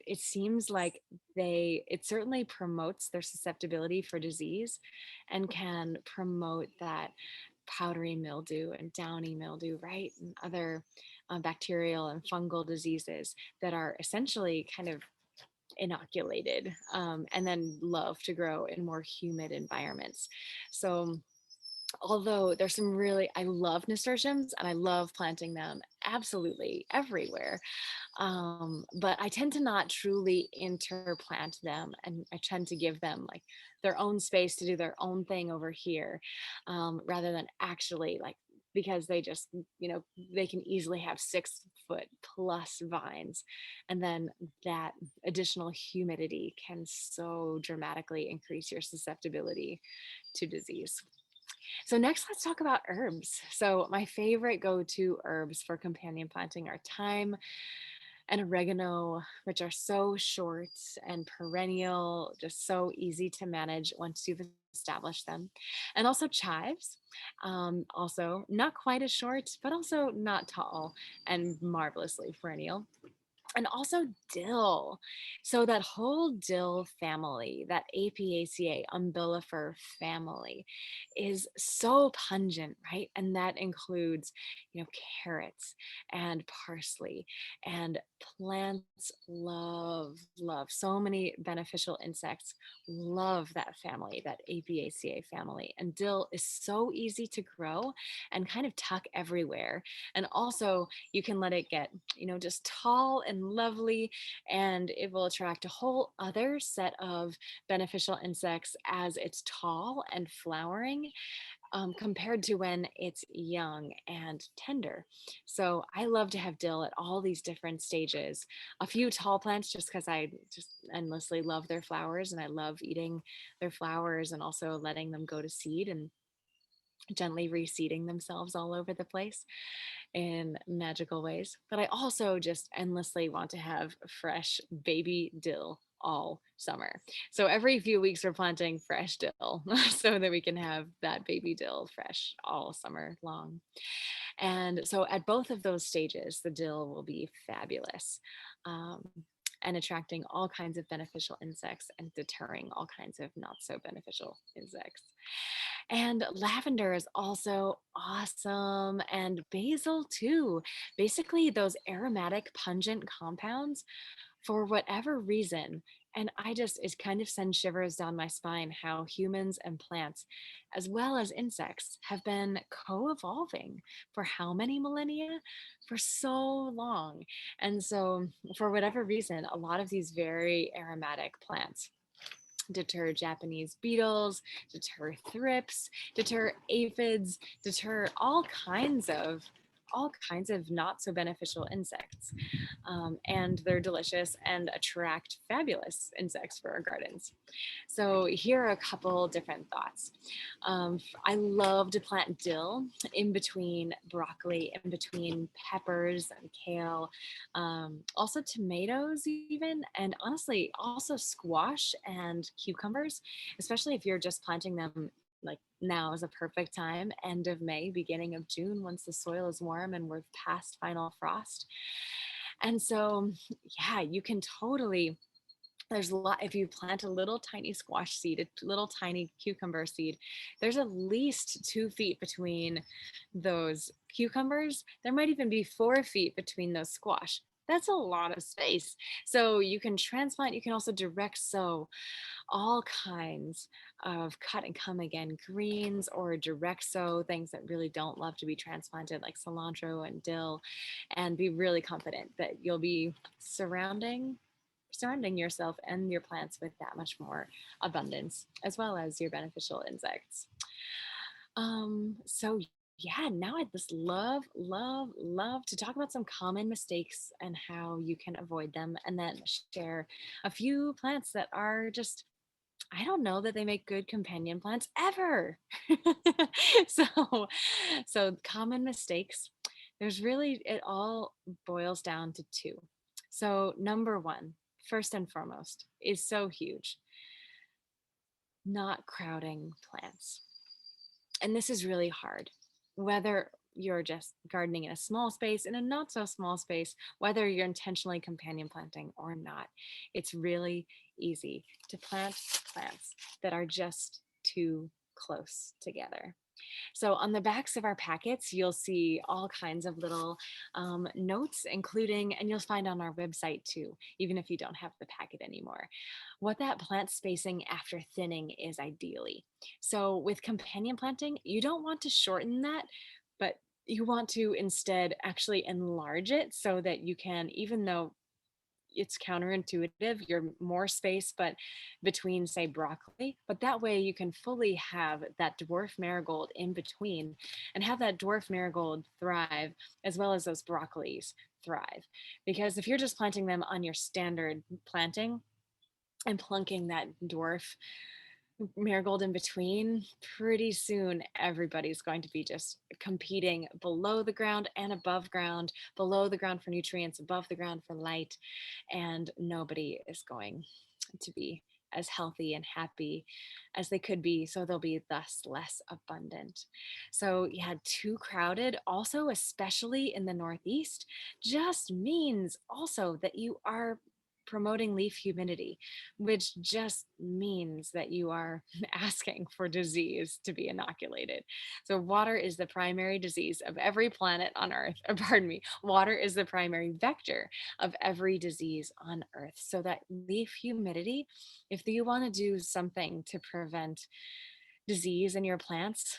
it seems like it certainly promotes their susceptibility for disease and can promote that powdery mildew and downy mildew, right? And other bacterial and fungal diseases that are essentially kind of inoculated, and then love to grow in more humid environments. So although there's some really, I love nasturtiums and I love planting them absolutely everywhere. But I tend to not truly interplant them, and I tend to give them like their own space to do their own thing over here, rather than actually like, because they just, they can easily have 6 foot plus vines. And then that additional humidity can so dramatically increase your susceptibility to disease. So next, let's talk about herbs. So my favorite go-to herbs for companion planting are thyme and oregano, which are so short and perennial, just so easy to manage once you've established them. And also chives, also not quite as short, but also not tall and marvelously perennial. and also dill. So that whole dill family, that Apiaceae umbellifer family, is so pungent, right? And that includes, carrots and parsley, and plants love so many beneficial insects love that family, that Apiaceae family. And dill is so easy to grow and kind of tuck everywhere. And also you can let it get, just tall and lovely, and it will attract a whole other set of beneficial insects as it's tall and flowering, compared to when it's young and tender. So I love to have dill at all these different stages. A few tall plants just because I just endlessly love their flowers, and I love eating their flowers and also letting them go to seed and gently reseeding themselves all over the place in magical ways. But I also just endlessly want to have fresh baby dill all summer. So every few weeks we're planting fresh dill so that we can have that baby dill fresh all summer long. And so at both of those stages, the dill will be fabulous. Um, and attracting all kinds of beneficial insects and deterring all kinds of not so beneficial insects. And lavender is also awesome, and basil too. Basically, those aromatic, pungent compounds, for whatever reason. And it kind of sends shivers down my spine how humans and plants, as well as insects, have been co evolving for how many millennia? For so long. And so, for whatever reason, a lot of these very aromatic plants deter Japanese beetles, deter thrips, deter aphids, deter all kinds of not so beneficial insects. And they're delicious and attract fabulous insects for our gardens. So here are a couple different thoughts. I love to plant dill in between broccoli, in between peppers and kale, also tomatoes even, and honestly also squash and cucumbers, especially if you're just planting them. Like now is a perfect time, end of May, beginning of June, once the soil is warm and we're past final frost. And so, yeah, you can totally, there's a lot. If you plant a little tiny squash seed, a little tiny cucumber seed, there's at least 2 feet between those cucumbers. There might even be 4 feet between those squash. That's a lot of space. So you can transplant, you can also direct sow all kinds of cut and come again greens, or direct sow things that really don't love to be transplanted, like cilantro and dill, and be really confident that you'll be surrounding yourself and your plants with that much more abundance, as well as your beneficial insects. So yeah, now I'd just love to talk about some common mistakes and how you can avoid them, and then share a few plants that are just, I don't know that they make good companion plants ever. so, so common mistakes. There's really, it all boils down to two. So number one, first and foremost, is so huge: not crowding plants. And this is really hard, whether you're just gardening in a small space, in a not so small space, whether you're intentionally companion planting or not. It's really easy to plant plants that are just too close together. So on the backs of our packets, you'll see all kinds of little notes, including, and you'll find on our website too, even if you don't have the packet anymore, what that plant spacing after thinning is ideally. So with companion planting, you don't want to shorten that, but you want to instead actually enlarge it so that you can, even though it's counterintuitive, you're more space but between, say, broccoli, but that way you can fully have that dwarf marigold in between and have that dwarf marigold thrive as well as those broccolis thrive. Because if you're just planting them on your standard planting and plunking that dwarf marigold in between, pretty soon everybody's going to be just competing below the ground and above ground, below the ground for nutrients, above the ground for light, and nobody is going to be as healthy and happy as they could be, so they'll be thus less abundant. So, yeah, too crowded, also, especially in the Northeast, just means also that you are promoting leaf humidity, which just means that you are asking for disease to be inoculated. So, water is the primary disease of every planet on Earth. Or, pardon me, water is the primary vector of every disease on Earth. So, that leaf humidity, if you want to do something to prevent disease in your plants,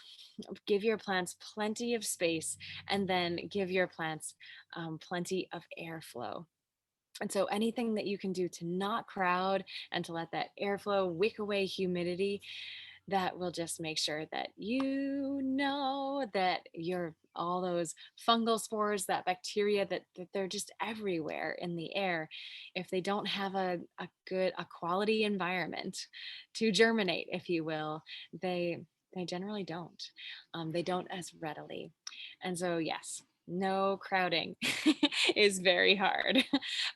give your plants plenty of space and then give your plants plenty of airflow. And so anything that you can do to not crowd and to let that airflow wick away humidity, that will just make sure that you know that your all those fungal spores, that bacteria, that they're just everywhere in the air. If they don't have a quality environment to germinate, if you will, they they generally don't. They don't as readily. And so yes, no crowding is very hard.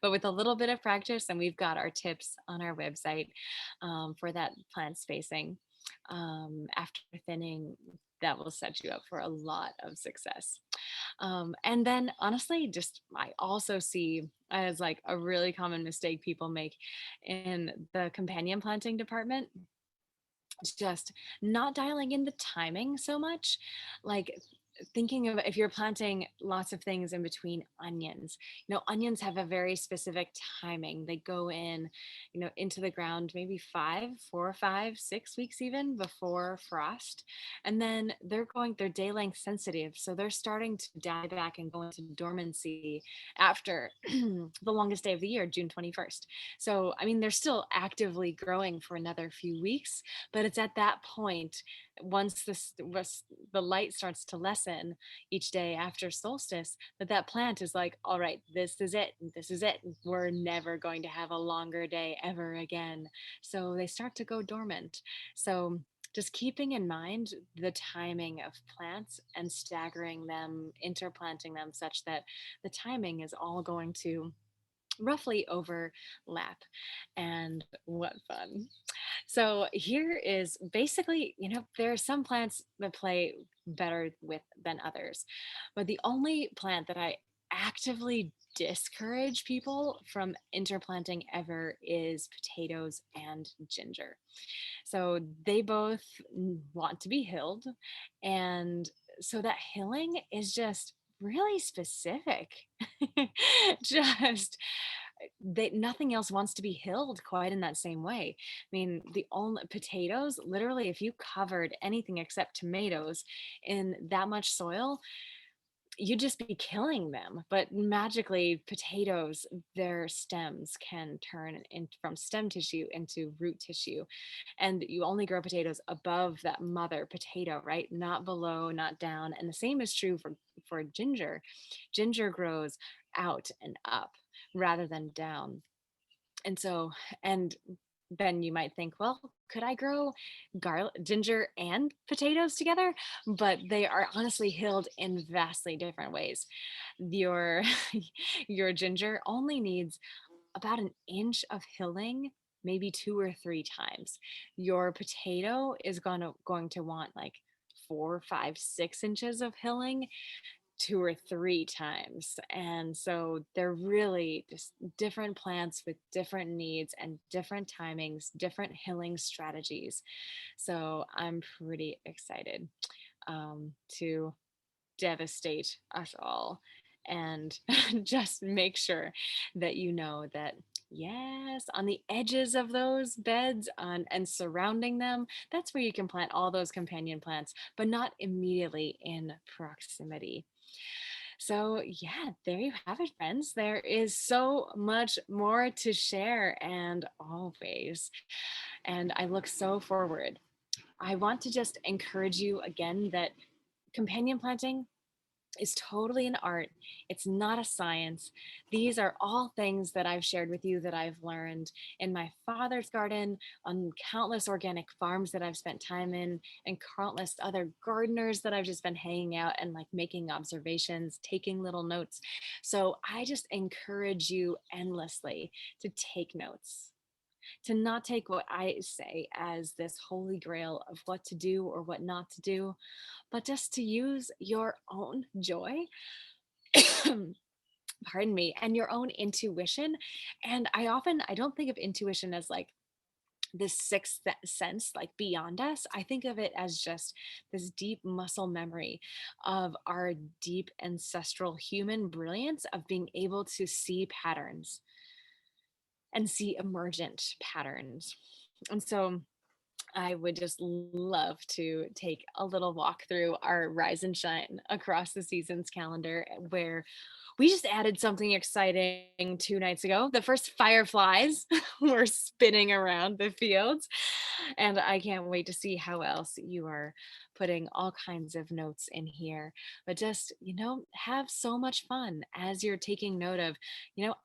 But with a little bit of practice, and we've got our tips on our website for that plant spacing after thinning, that will set you up for a lot of success. And then honestly, just I also see as like a really common mistake people make in the companion planting department, just not dialing in the timing so much. Like thinking of if you're planting lots of things in between onions, onions have a very specific timing. They go in, into the ground maybe 4 or 5, 6 weeks even before frost. And then they're day length sensitive. So they're starting to die back and go into dormancy after the longest day of the year, June 21st. So, I mean, they're still actively growing for another few weeks, but it's at that point, once the light starts to lessen each day after solstice, that plant is like, all right, this is it, we're never going to have a longer day ever again. So they start to go dormant. So just keeping in mind the timing of plants and staggering them, interplanting them such that the timing is all going to roughly overlap. And what fun. So here is basically, there are some plants that play better with than others, but the only plant that I actively discourage people from interplanting ever is potatoes and ginger. So they both want to be hilled, and so that hilling is just really specific. Just they nothing else wants to be hilled quite in that same way. I mean, the only potatoes, literally, if you covered anything except tomatoes in that much soil, you'd just be killing them. But magically, potatoes, their stems can turn from stem tissue into root tissue. And you only grow potatoes above that mother potato, right? Not below, not down. And the same is true for ginger. Ginger grows out and up rather than down. And so, and then you might think, well, could I grow ginger and potatoes together? But they are honestly hilled in vastly different ways. Your your ginger only needs about an inch of hilling, maybe 2 or 3 times. Your potato is going to want like 4, 5, 6 inches of hilling 2 or 3 times. And so they're really just different plants with different needs and different timings, different healing strategies. So I'm pretty excited to devastate us all and just make sure that you know that yes, on the edges of those beds and surrounding them, that's where you can plant all those companion plants, but not immediately in proximity. So, yeah, there you have it, friends. There is so much more to share, and always. And I look so forward. I want to just encourage you again that companion planting is totally an art. It's not a science. These are all things that I've shared with you that I've learned in my father's garden, on countless organic farms that I've spent time in, and countless other gardeners that I've just been hanging out and like making observations, taking little notes. So I just encourage you endlessly to take notes. to not take what I say as this holy grail of what to do or what not to do, but just to use your own joy, pardon me, and your own intuition. And I don't think of intuition as like this sixth sense, like beyond us. I think of it as just this deep muscle memory of our deep ancestral human brilliance of being able to see patterns and see emergent patterns. And so I would just love to take a little walk through our Rise and Shine Across the Seasons calendar, where we just added something exciting 2 nights ago. The first fireflies were spinning around the fields. And I can't wait to see how else you are putting all kinds of notes in here. But just, have so much fun as you're taking note of,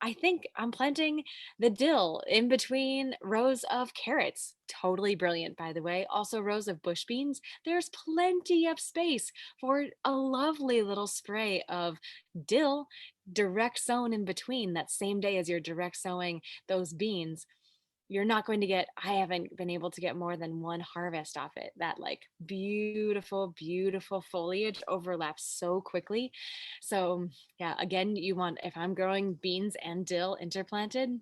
I think I'm planting the dill in between rows of carrots. Totally brilliant, by the way. Also, rows of bush beans. There's plenty of space for a lovely little spray of dill direct sown in between that same day as you're direct sowing those beans. You're not going to get, I haven't been able to get more than one harvest off it. That like beautiful, beautiful foliage overlaps so quickly. So, yeah, again, if I'm growing beans and dill interplanted,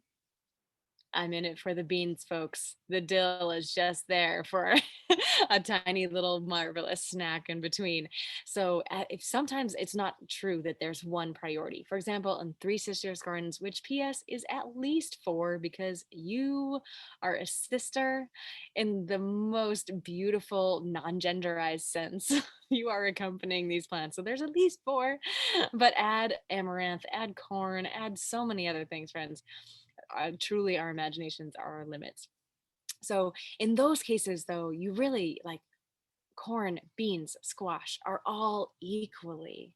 I'm in it for the beans, folks. The dill is just there for a tiny little marvelous snack in between. So, if sometimes it's not true that there's one priority. For example, in Three Sisters Gardens, which PS is at least four because you are a sister in the most beautiful non-genderized sense. You are accompanying these plants. So there's at least four, but add amaranth, add corn, add so many other things, friends. Truly, our imaginations are our limits. So in those cases, though, you really like corn, beans, squash are all equally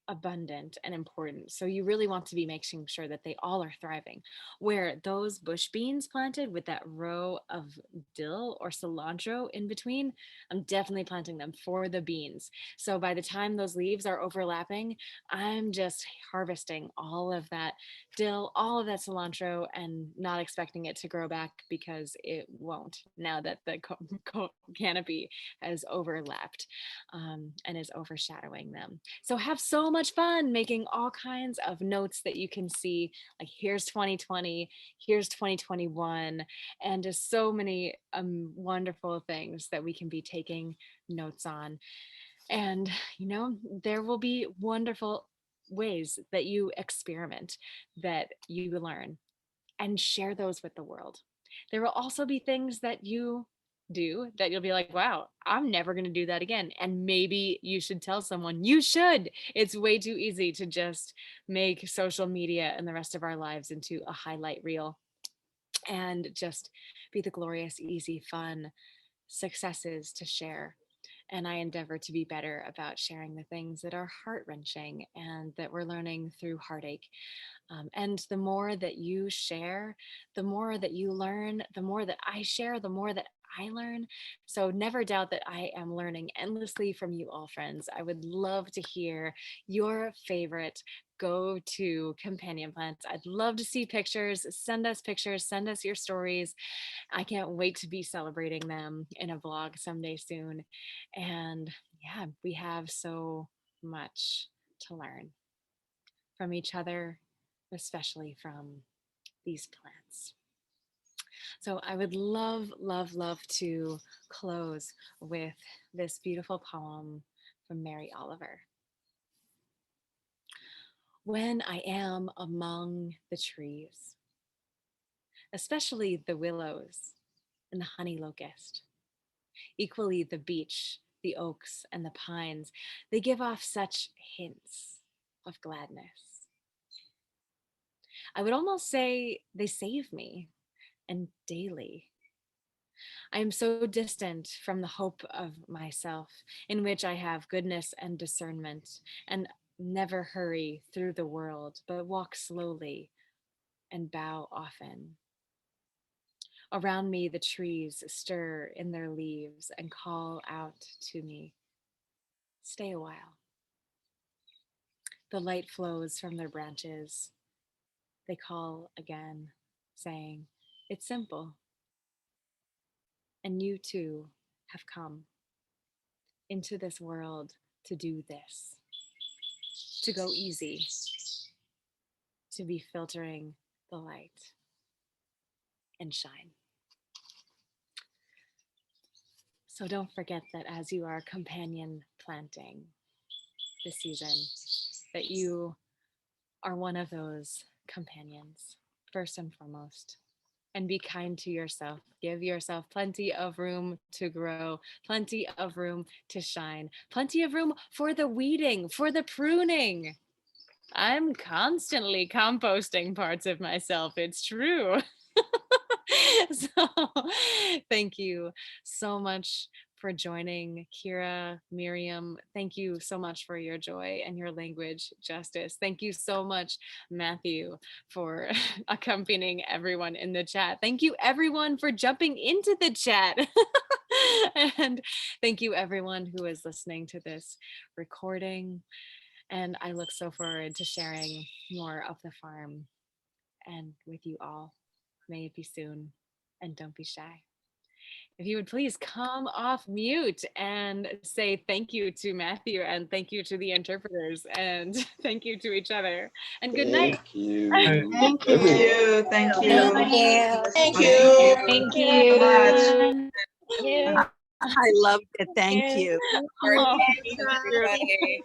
abundant and important. So you really want to be making sure that they all are thriving. Where those bush beans planted with that row of dill or cilantro in between, I'm definitely planting them for the beans. So by the time those leaves are overlapping, I'm just harvesting all of that dill, all of that cilantro, and not expecting it to grow back because it won't now that the canopy has overlapped and is overshadowing them. So have so much fun making all kinds of notes that you can see, like here's 2020, here's 2021, and just so many wonderful things that we can be taking notes on. And, there will be wonderful ways that you experiment, that you learn, and share those with the world. There will also be things that you do that you'll be like, wow, I'm never going to do that again. And maybe you should tell someone you should. It's way too easy to just make social media and the rest of our lives into a highlight reel and just be the glorious, easy, fun successes to share. And I endeavor to be better about sharing the things that are heart wrenching and that we're learning through heartache. And the more that you share, the more that you learn, the more that I share, the more that I learn. So never doubt that I am learning endlessly from you all, friends. I would love to hear your favorite go to companion plants. I'd love to see pictures. Send us pictures, send us your stories. I can't wait to be celebrating them in a vlog someday soon. And yeah, we have so much to learn from each other, especially from these plants. So I would love, love, love to close with this beautiful poem from Mary Oliver. When I am among the trees, especially the willows and the honey locust, equally the beech, the oaks, and the pines, they give off such hints of gladness. I would almost say they save me, and daily. I am so distant from the hope of myself, in which I have goodness and discernment, and never hurry through the world, but walk slowly and bow often. Around me, the trees stir in their leaves and call out to me, stay a while. The light flows from their branches. They call again, saying, It's simple. And you too have come into this world to do this, to go easy, to be filtering the light and shine. So don't forget that as you are companion planting this season, that you are one of those companions, first and foremost. And be kind to yourself. Give yourself plenty of room to grow, plenty of room to shine, plenty of room for the weeding, for the pruning. I'm constantly composting parts of myself. It's true. So thank you so much for joining, Kira, Miriam. Thank you so much for your joy and your language justice. Thank you so much, Matthew, for accompanying everyone in the chat. Thank you, everyone, for jumping into the chat. And thank you, everyone who is listening to this recording. And I look so forward to sharing more of the farm and with you all. May it be soon, and don't be shy. If you would please come off mute and say thank you to Matthew and thank you to the interpreters and thank you to each other. And good night. Thank you. Thank Everyone. you. Thank Thank you. you. Thank Thank you. you. Thank Thank you so much. you. I loved it. Thank you. Oh, Everybody.